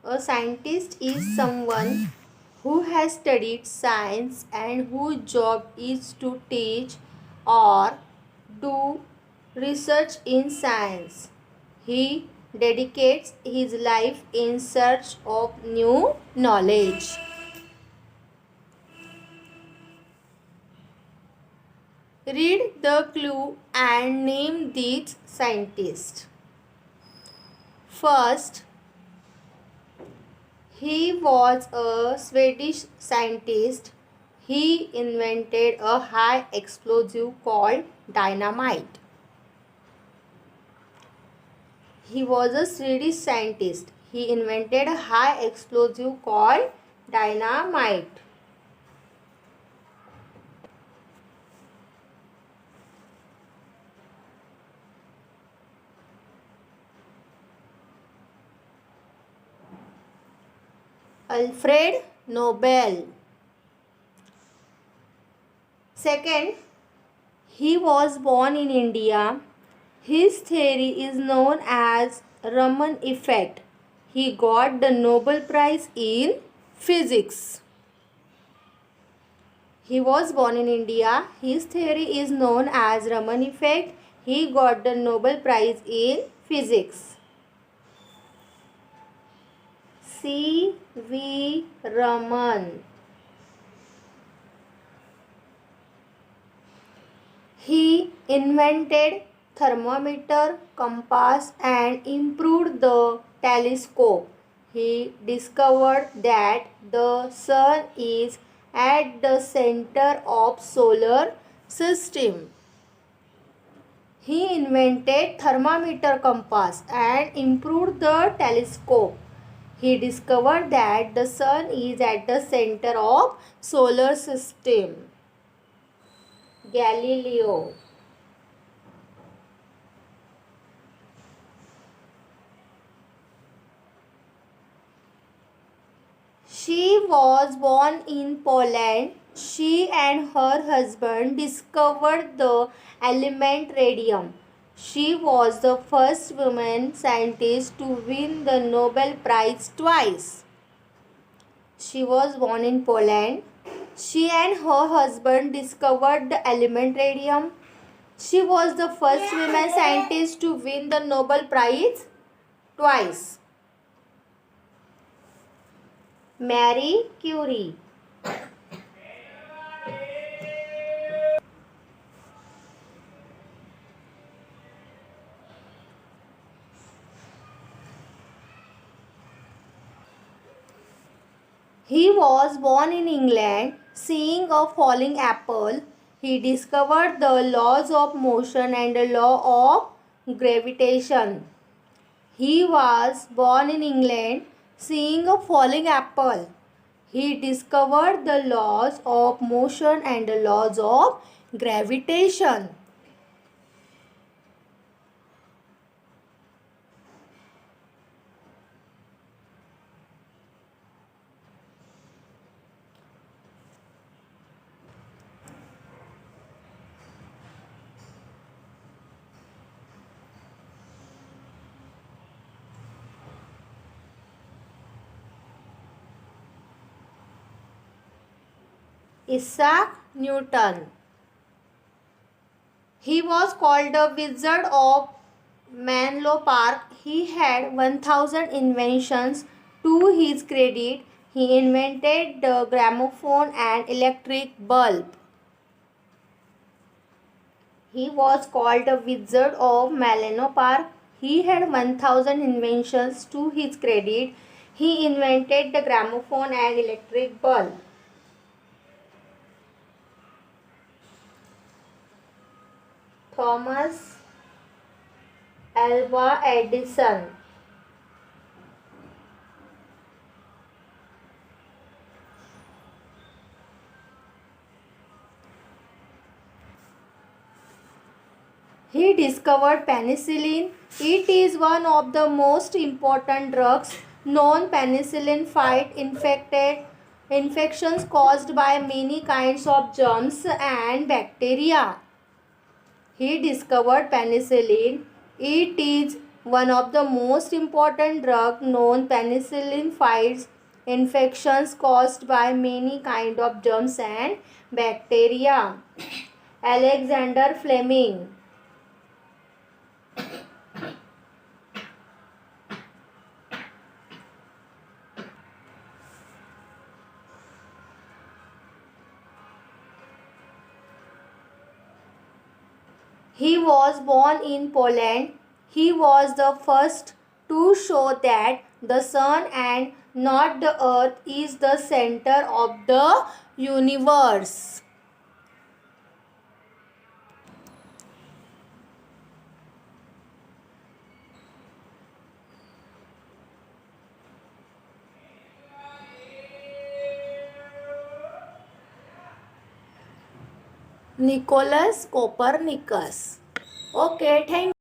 A scientist is someone who has studied science and whose job is to teach or do research in science. He dedicates his life in search of new knowledge. Read the clue and name these scientists. First, he was a Swedish scientist. He invented a high explosive called dynamite. He was a Swedish scientist. He invented a high explosive called dynamite. Alfred Nobel. Second, he was born in India. His theory is known as Raman effect. He got the Nobel Prize in physics. He was born in India. His theory is known as Raman effect. He got the Nobel Prize in physics. C. V. Raman. He invented thermometer, compass and improved the telescope. He discovered that the sun is at the center of solar system. He invented thermometer, compass and improved the telescope. He discovered that the sun is at the center of solar system. Galileo. She was born in Poland. She and her husband discovered the element radium. She was the first woman scientist to win the Nobel Prize twice. She was born in Poland. She and her husband discovered the element radium. She was the first woman scientist to win the Nobel Prize twice. Marie Curie. He was born in England. Seeing a falling apple, he discovered the laws of motion and the law of gravitation. He was born in England. Seeing a falling apple, he discovered the laws of motion and the laws of gravitation. Isaac Newton. He was called the Wizard of Menlo Park. He had 1000 inventions to his credit. He invented the gramophone and electric bulb. He was called the Wizard of Menlo Park. He had 1000 inventions to his credit. He invented the gramophone and electric bulb. Thomas Alva Edison. He discovered penicillin. It is one of the most important drugs known. Penicillin fight infections caused by many kinds of germs and bacteria. He discovered penicillin. It is One of the most important drug known, penicillin, fights infections caused by many kind of germs and bacteria. Alexander Fleming. He was born in Poland. He was the first to show that the sun and not the earth is the center of the universe. Nicholas Copernicus. Okay, thank you.